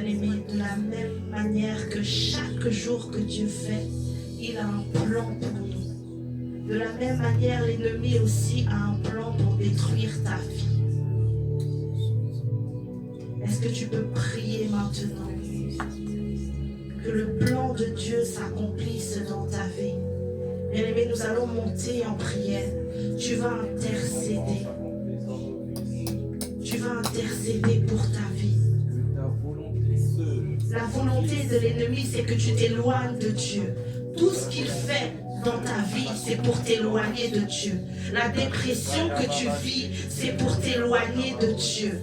bien-aimé, de la même manière que chaque jour que Dieu fait, il a un plan pour nous. De la même manière, l'ennemi aussi a un plan pour détruire ta vie. Est-ce que tu peux prier maintenant que le plan de Dieu s'accomplisse dans ta vie? Bien-aimé, nous allons monter en prière. Tu vas intercéder. Tu vas intercéder pour ta vie. La volonté de l'ennemi, c'est que tu t'éloignes de Dieu. Tout ce qu'il fait dans ta vie, c'est pour t'éloigner de Dieu. La dépression que tu vis, c'est pour t'éloigner de Dieu.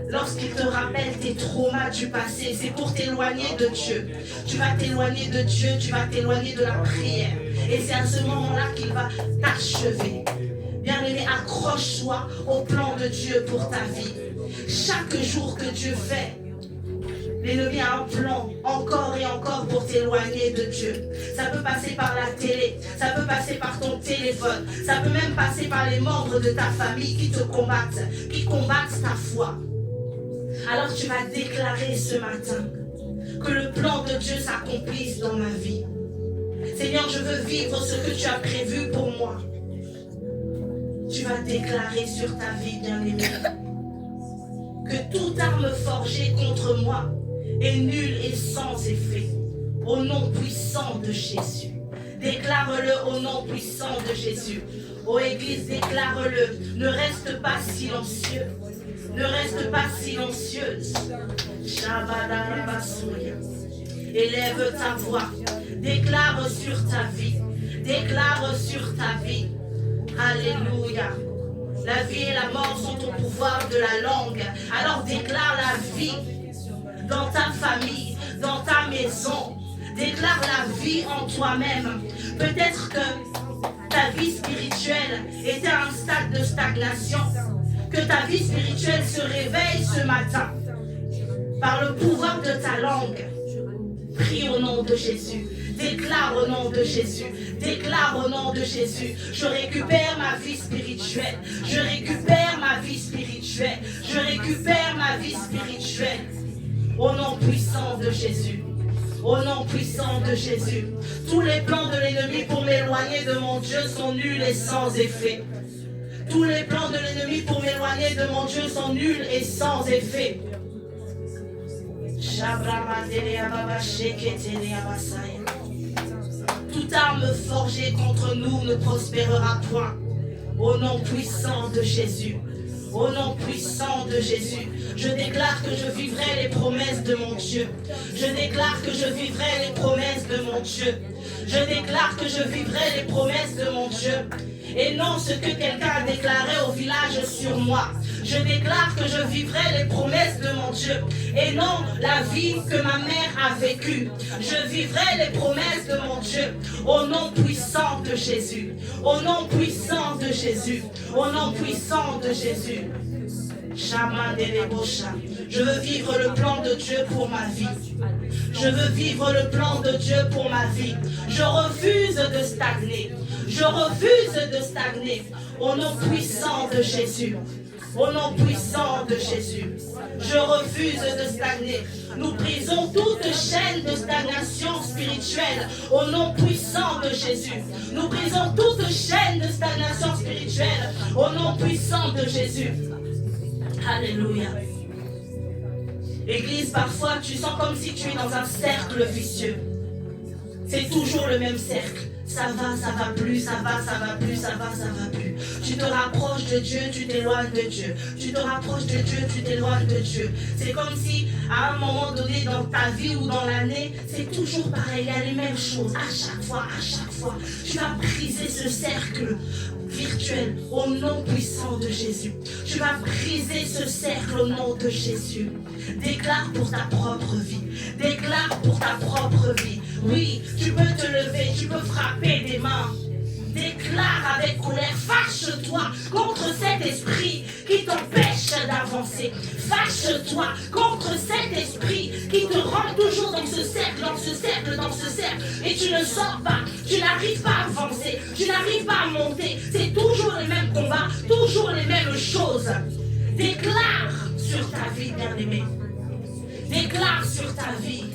Lorsqu'il te rappelle tes traumas du passé, c'est pour t'éloigner de Dieu. Tu vas t'éloigner de Dieu, tu vas t'éloigner de la prière. Et c'est à ce moment-là qu'il va t'achever. Bien-aimé, accroche-toi au plan de Dieu pour ta vie. Chaque jour que Dieu fait, l'ennemi a un plan encore et encore pour t'éloigner de Dieu. Ça peut passer par la télé, ça peut passer par ton téléphone, ça peut même passer par les membres de ta famille qui te combattent, qui combattent ta foi. Alors tu vas déclarer ce matin que le plan de Dieu s'accomplisse dans ma vie. Seigneur, je veux vivre ce que tu as prévu pour moi. Tu vas déclarer sur ta vie, bien-aimé, que toute arme forgée contre moi est nulle et sans effet. Au nom puissant de Jésus. Déclare-le au nom puissant de Jésus. Ô Église, déclare-le. Ne reste pas silencieux. Ne reste pas silencieuse. Élève ta voix. Déclare sur ta vie. Déclare sur ta vie. Alléluia. La vie et la mort sont au pouvoir de la langue. Alors déclare la vie dans ta famille, dans ta maison. Déclare la vie en toi-même. Peut-être que ta vie spirituelle était à un stade de stagnation. Que ta vie spirituelle se réveille ce matin par le pouvoir de ta langue. Prie au nom de Jésus. Déclare au nom de Jésus. Déclare au nom de Jésus. Je récupère ma vie spirituelle. Je récupère ma vie spirituelle. Je récupère ma vie spirituelle. Au nom puissant de Jésus. Au nom puissant de Jésus. Tous les plans de l'ennemi pour m'éloigner de mon Dieu sont nuls et sans effet. Tous les plans de l'ennemi pour m'éloigner de mon Dieu sont nuls et sans effet. Toute arme forgée contre nous ne prospérera point. Au nom puissant de Jésus. Au nom puissant de Jésus. Je déclare que je vivrai les promesses de mon Dieu. Je déclare que je vivrai les promesses de mon Dieu. Je déclare que je vivrai les promesses de mon Dieu. Et non ce que quelqu'un a déclaré au village sur moi. Je déclare que je vivrai les promesses de mon Dieu. Et non la vie que ma mère a vécue. Je vivrai les promesses de mon Dieu. Au nom puissant de Jésus. Au nom puissant de Jésus. Au nom puissant de Jésus. Je veux vivre le plan de Dieu pour ma vie. Je veux vivre le plan de Dieu pour ma vie. Je refuse de stagner. Je refuse de stagner. Au nom puissant de Jésus. Au nom puissant de Jésus. Je refuse de stagner. Nous brisons toute chaîne de stagnation spirituelle. Au nom puissant de Jésus. Nous brisons toute chaîne de stagnation spirituelle. Au nom puissant de Jésus. Alléluia. Église, parfois tu sens comme si tu es dans un cercle vicieux. C'est toujours le même cercle. Ça va plus, ça va plus, ça va plus. Tu te rapproches de Dieu, tu t'éloignes de Dieu. Tu te rapproches de Dieu, tu t'éloignes de Dieu. C'est comme si, à un moment donné dans ta vie ou dans l'année, c'est toujours pareil, il y a les mêmes choses. À chaque fois, tu vas briser ce cercle virtuel au nom puissant de Jésus. Tu vas briser ce cercle au nom de Jésus. Déclare pour ta propre vie. Déclare pour ta propre vie. Oui, tu peux te lever, tu peux frapper des mains. Déclare avec colère, fâche-toi contre cet esprit qui t'empêche d'avancer. Fâche-toi contre cet esprit qui te rend toujours dans ce cercle, et tu ne sors pas, tu n'arrives pas à avancer, tu n'arrives pas à monter. C'est toujours les mêmes combats, toujours les mêmes choses. Déclare sur ta vie, bien-aimée. Déclare sur ta vie.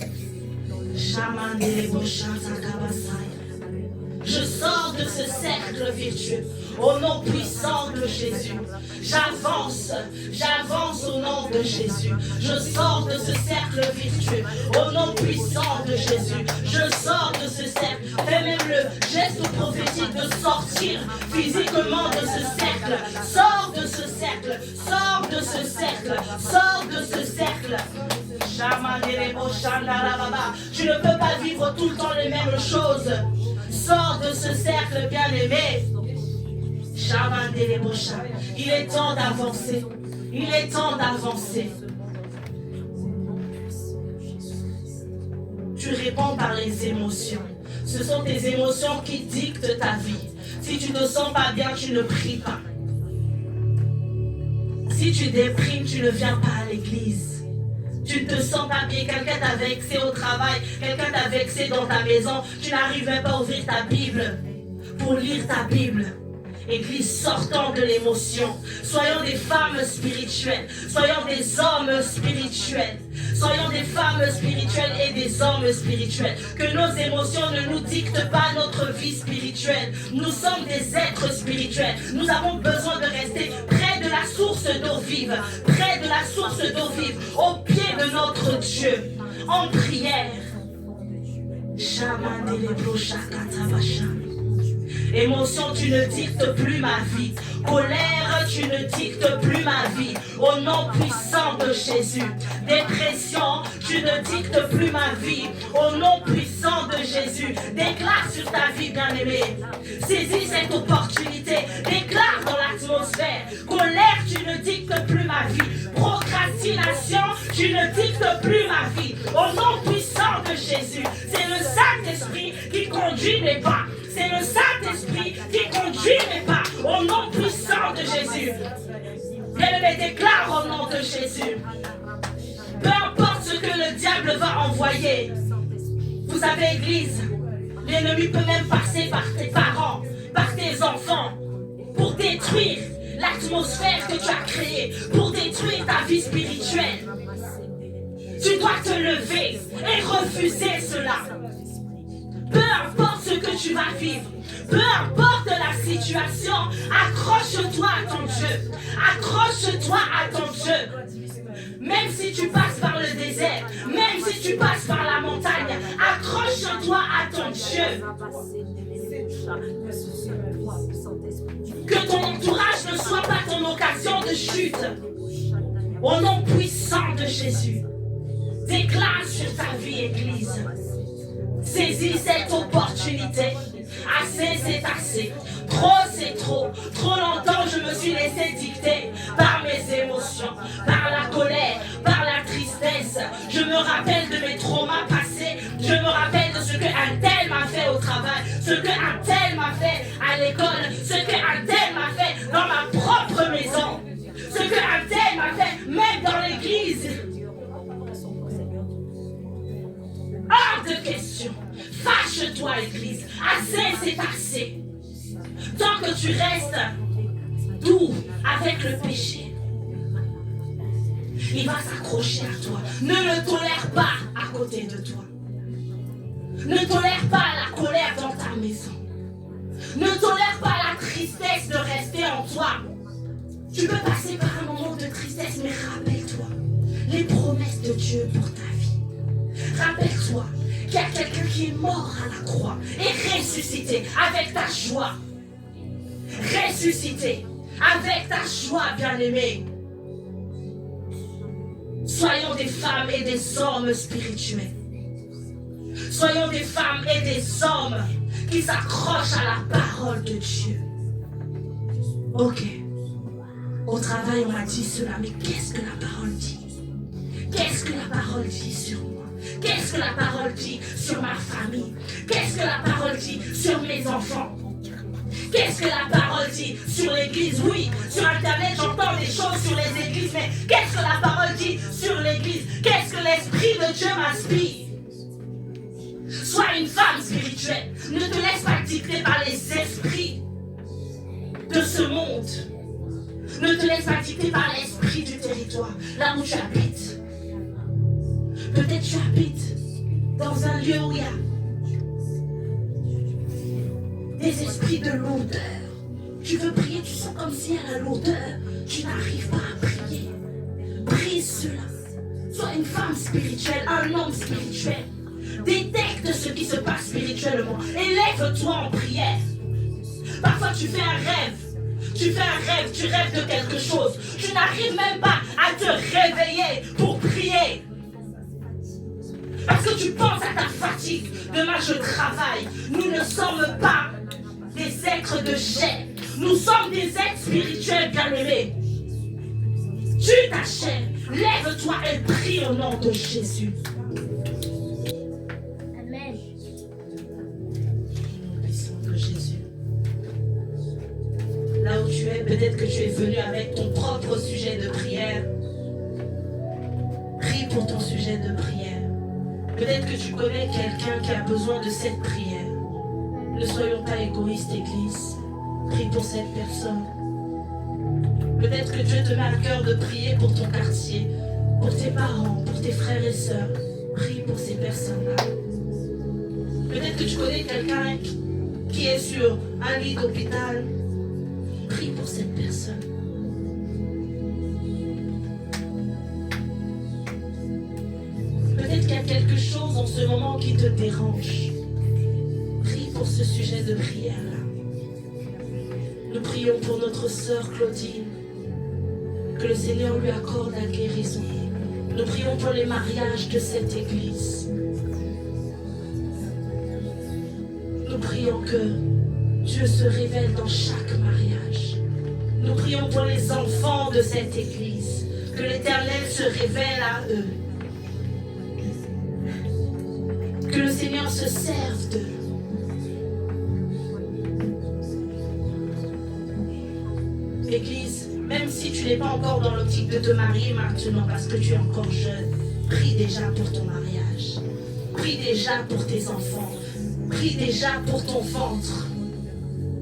Je sors de ce cercle virtueux au nom puissant de Jésus. J'avance au nom de Jésus. Je sors de ce cercle virtueux au nom puissant de Jésus. Je sors de ce cercle. Fais même le geste prophétique de sortir physiquement de ce cercle. Sors de ce cercle. Sors de ce cercle. Sors de ce cercle. Tu ne peux pas vivre tout le temps les mêmes choses. Sors de ce cercle, bien-aimé. Il est temps d'avancer. Il est temps d'avancer. Tu réponds par les émotions. Ce sont tes émotions qui dictent ta vie. Si tu ne te sens pas bien, tu ne pries pas. Si tu déprimes, tu ne viens pas à l'église. Tu ne te sens pas bien, quelqu'un t'a vexé au travail, quelqu'un t'a vexé dans ta maison, tu n'arrives même pas à ouvrir ta Bible pour lire ta Bible. Église, sortons de l'émotion. Soyons des femmes spirituelles. Soyons des hommes spirituels. Soyons des femmes spirituelles et des hommes spirituels. Que nos émotions ne nous dictent pas notre vie spirituelle. Nous sommes des êtres spirituels. Nous avons besoin de rester près de la source d'eau vive. Près de la source d'eau vive. Au pied de notre Dieu. En prière. Émotion, tu ne dictes plus ma vie. Colère, tu ne dictes plus ma vie. Au nom puissant de Jésus. Dépression, tu ne dictes plus ma vie. Au nom puissant de Jésus. Déclare sur ta vie, bien-aimé. Saisis cette opportunité. Déclare dans l'atmosphère. Colère, tu ne dictes plus ma vie. Procrastination, tu ne dictes plus ma vie. Au nom puissant de Jésus. C'est le Saint-Esprit qui conduit mes pas. C'est le Saint-Esprit qui conduit mes pas au nom puissant de Jésus. Bien-aimé, déclare au nom de Jésus. Peu importe ce que le diable va envoyer. Vous savez, Église, l'ennemi peut même passer par tes parents, par tes enfants, pour détruire l'atmosphère que tu as créée, pour détruire ta vie spirituelle. Tu dois te lever et refuser cela. Peu importe ce que tu vas vivre, peu importe la situation, accroche-toi à ton Dieu. Accroche-toi à ton Dieu. Même si tu passes par le désert, même si tu passes par la montagne, accroche-toi à ton Dieu. Que ton entourage ne soit pas ton occasion de chute. Au nom puissant de Jésus, déclare sur ta vie, Église. Saisis cette opportunité. Assez, c'est assez. Trop, c'est trop. Trop longtemps, je me suis laissé dicter par mes émotions, par la colère, par la tristesse. Je me rappelle de mes traumas passés. Je me rappelle de ce qu'un tel m'a fait au travail, ce qu'un tel m'a fait à l'école, ce qu'un tel m'a fait dans ma propre maison, ce qu'un tel m'a fait même dans l'église. Hors de question. Fâche-toi, Église. Assez, c'est assez. Tant que tu restes doux avec le péché, il va s'accrocher à toi. Ne le tolère pas à côté de toi. Ne tolère pas la colère dans ta maison. Ne tolère pas la tristesse de rester en toi. Tu peux passer par un moment de tristesse, mais rappelle-toi les promesses de Dieu pour ta vie. Rappelle-toi qu'il y a quelqu'un qui est mort à la croix et ressuscité avec ta joie. Ressuscité avec ta joie, bien-aimé. Soyons des femmes et des hommes spirituels. Soyons des femmes et des hommes qui s'accrochent à la parole de Dieu. Ok. Au travail, on m'a dit cela, mais qu'est-ce que la parole dit? Qu'est-ce que la parole dit sur moi? Qu'est-ce que la parole dit sur ma famille? Qu'est-ce que la parole dit sur mes enfants? Qu'est-ce que la parole dit sur l'église? Oui, sur Internet, j'entends des choses sur les églises, mais qu'est-ce que la parole dit sur l'église? Qu'est-ce que l'Esprit de Dieu m'inspire? Sois une femme spirituelle. Ne te laisse pas dicter par les esprits de ce monde. Ne te laisse pas dicter par l'esprit du territoire, là où tu habites. Peut-être tu habites dans un lieu où il y a des esprits de lourdeur. Tu veux prier, tu sens comme si à la lourdeur, tu n'arrives pas à prier. Brise cela. Sois une femme spirituelle, un homme spirituel. Détecte ce qui se passe spirituellement. Élève-toi en prière. Parfois tu fais un rêve. Tu rêves de quelque chose. Tu n'arrives même pas à te réveiller pour prier. Parce que tu penses à ta fatigue. Demain je travaille. Nous ne sommes pas des êtres de chair. Nous sommes des êtres spirituels bien-aimés. Tue ta chair. Lève-toi et prie au nom de Jésus. Amen. Puissant de Jésus. Là où tu es, peut-être que tu es venu avec ton propre sujet de prière. Prie pour ton sujet de prière. Peut-être que tu connais quelqu'un qui a besoin de cette prière. Ne soyons pas égoïstes, Église. Prie pour cette personne. Peut-être que Dieu te met à cœur de prier pour ton quartier, pour tes parents, pour tes frères et sœurs. Prie pour ces personnes-là. Peut-être que tu connais quelqu'un qui est sur un lit d'hôpital. Prie pour cette personne. Peut-être qu'il y a quelque chose en ce moment qui te dérange. Prie pour ce sujet de prière-là. Nous prions pour notre sœur Claudine. Que le Seigneur lui accorde la guérison. Nous prions pour les mariages de cette église. Nous prions que Dieu se révèle dans chaque mariage. Nous prions pour les enfants de cette église. Que l'Éternel se révèle à eux. Que le Seigneur se serve d'eux. Église, même si tu n'es pas encore dans l'optique de te marier maintenant parce que tu es encore jeune, prie déjà pour ton mariage. Prie déjà pour tes enfants. Prie déjà pour ton ventre.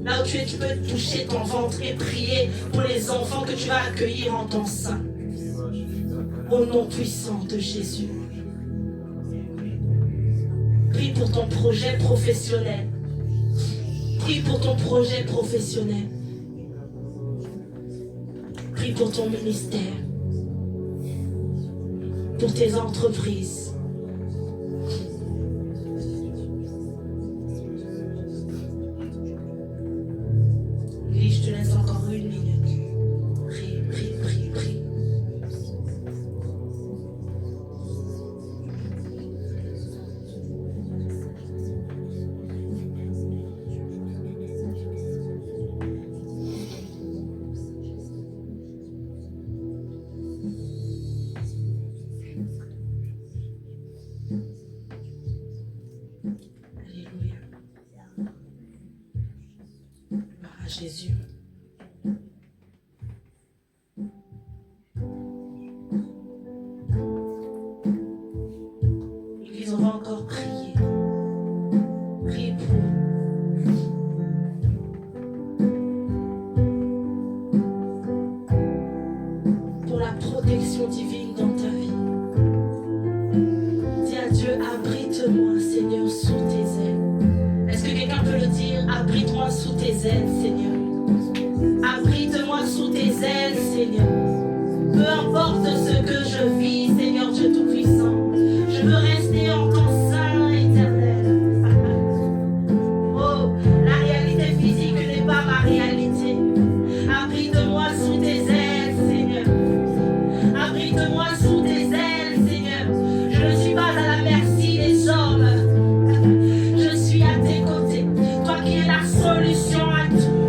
Là où tu es, tu peux toucher ton ventre et prier pour les enfants que tu vas accueillir en ton sein. Au nom puissant de Jésus. Prie pour ton projet professionnel. Prie pour ton projet professionnel. Prie pour ton ministère, pour tes entreprises. Lily, je te laisse encore 1 minute. Prie, prie, prie, prie. Alléluia. Gloire à Jésus. Église, on va encore prier. Prier pour la protection divine dans ta vie. Dis à Dieu, abrite-moi, Seigneur, sous tes ailes. Est-ce que quelqu'un peut le dire? Abrite-moi sous tes ailes, Seigneur. Abrite-moi sous tes ailes, Seigneur. Peu importe ce que je vis, Seigneur Dieu Tout-Puissant, je veux rester en ton sein éternel. Oh, la réalité physique n'est pas ma réalité. Abrite-moi sous tes ailes, Seigneur. Abrite-moi sous tes ailes, Seigneur. Je ne suis pas à la merci des hommes. Je suis à tes côtés. Toi qui es la solution à tout.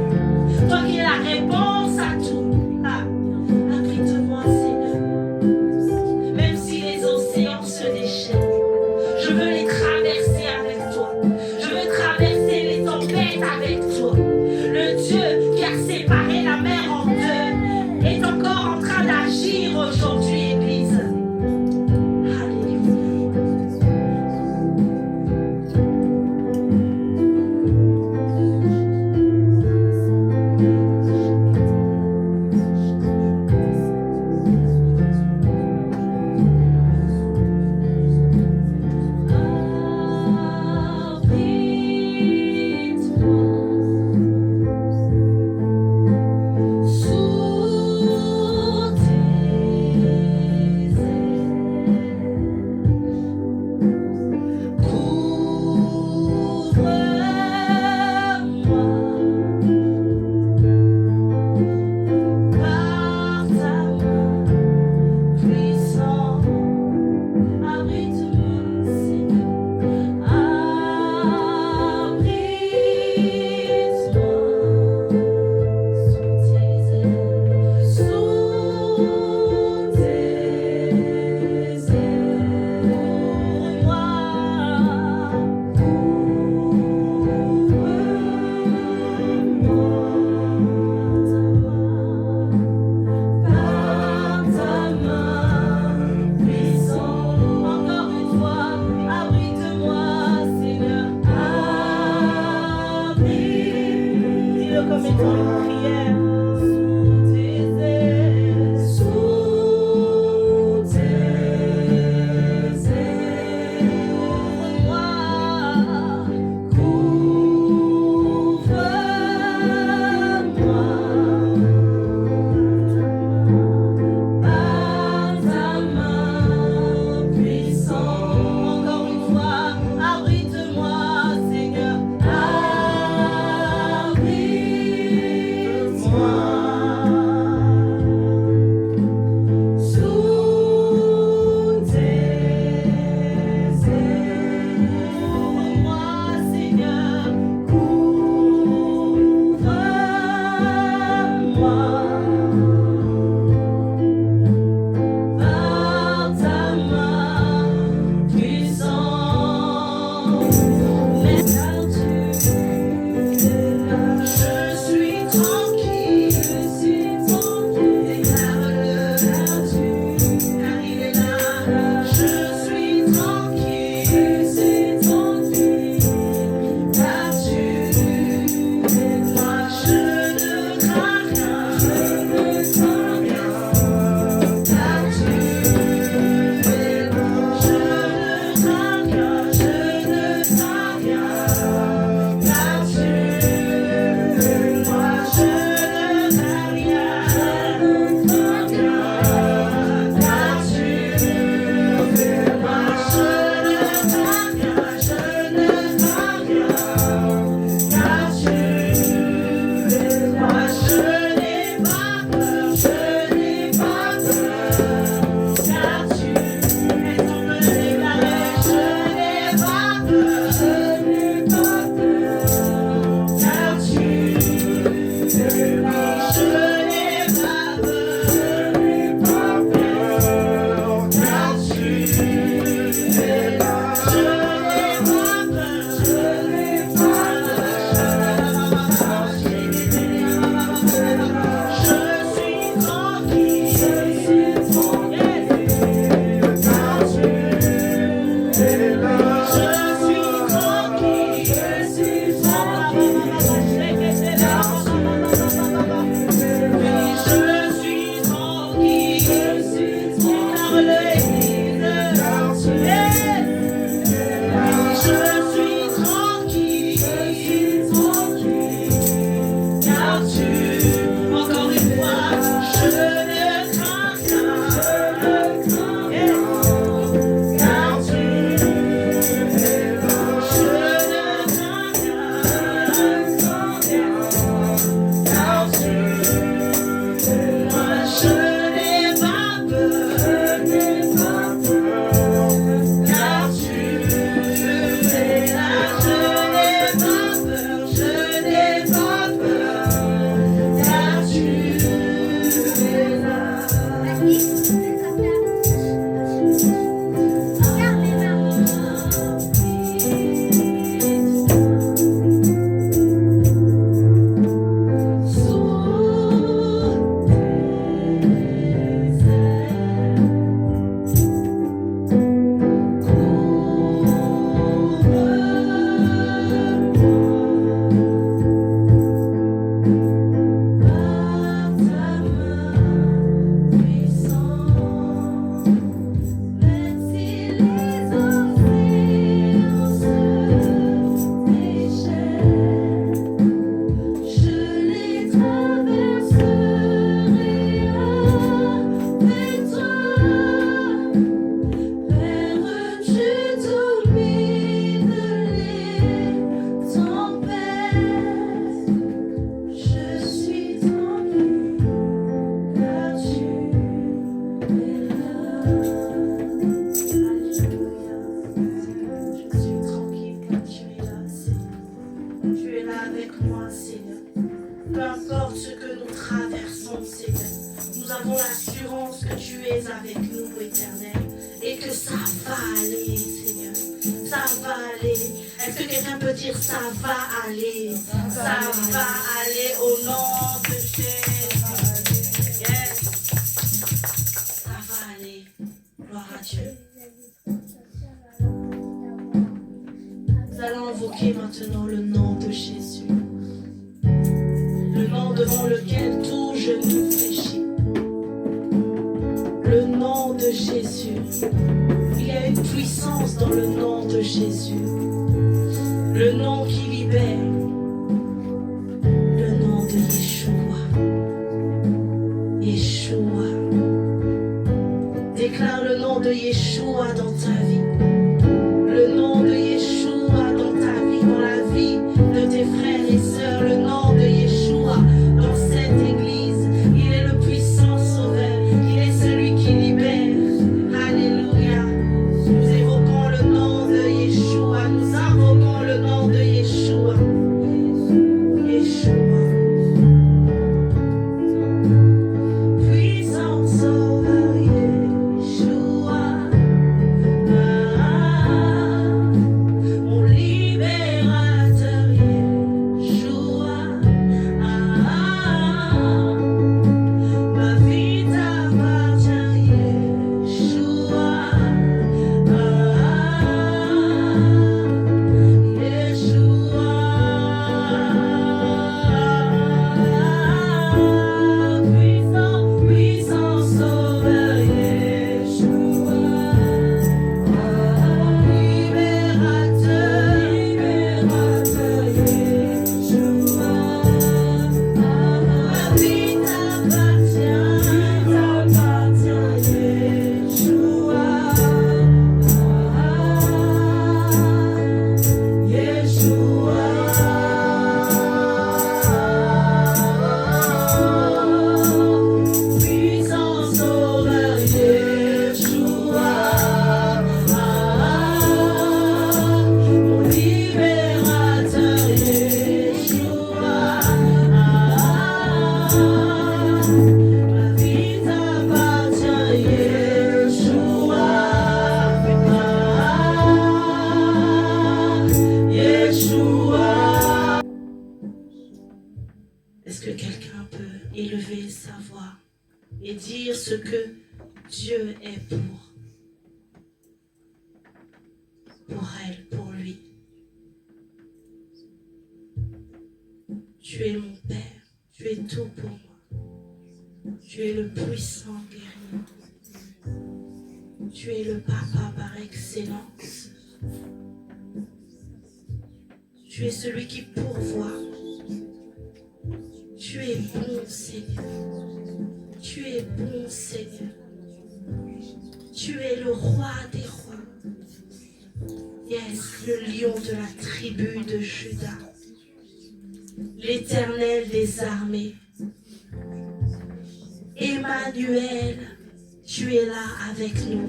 Tu es là avec nous.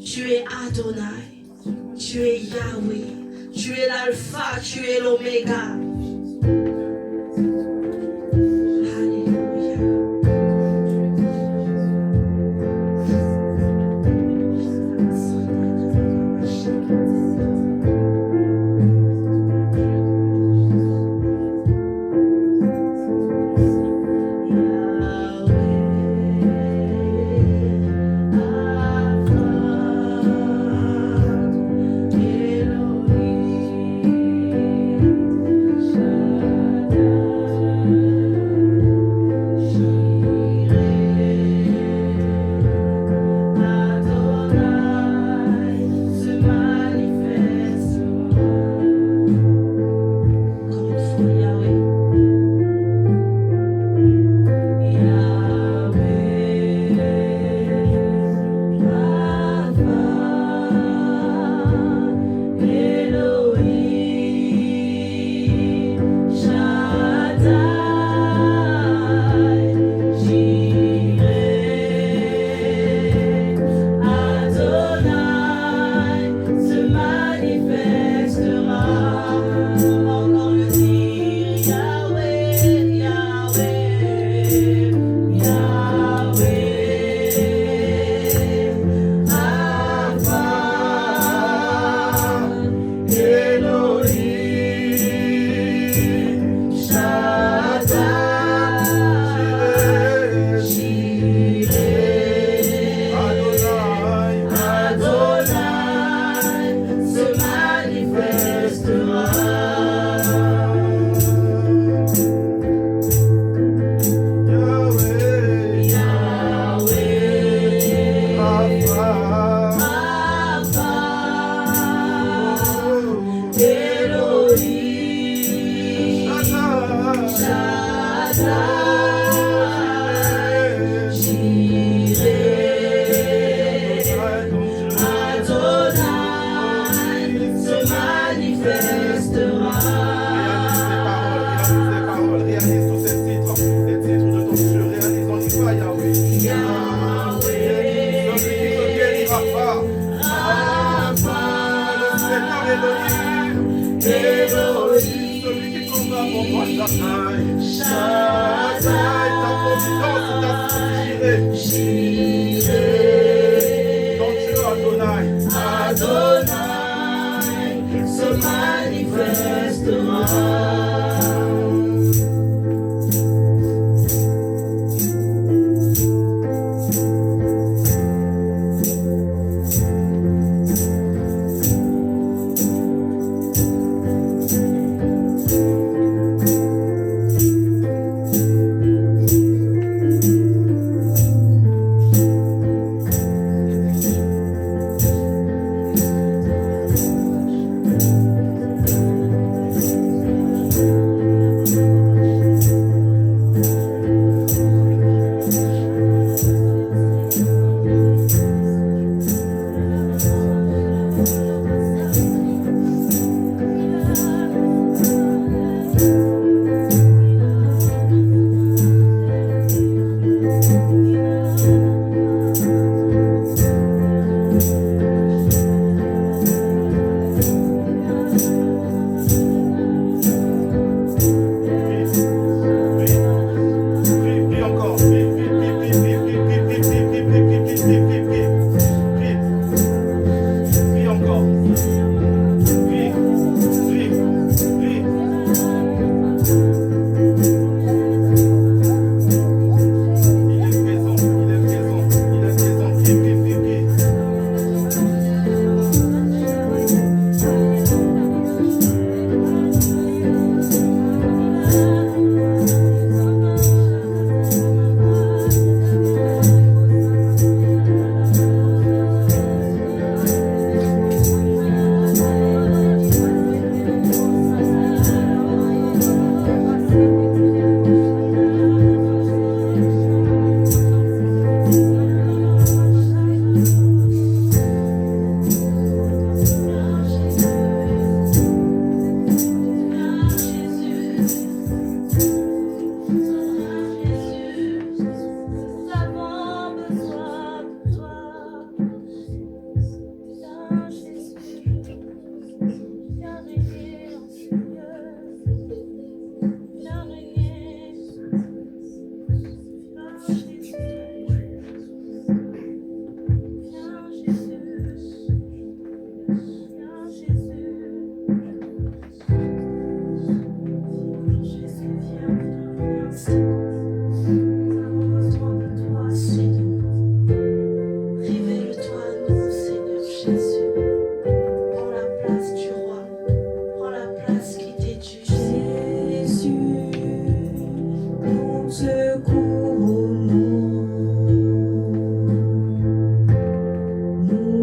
Tu es Adonai. Tu es Yahweh. Tu es l'alpha, tu es l'oméga.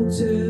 Dieu.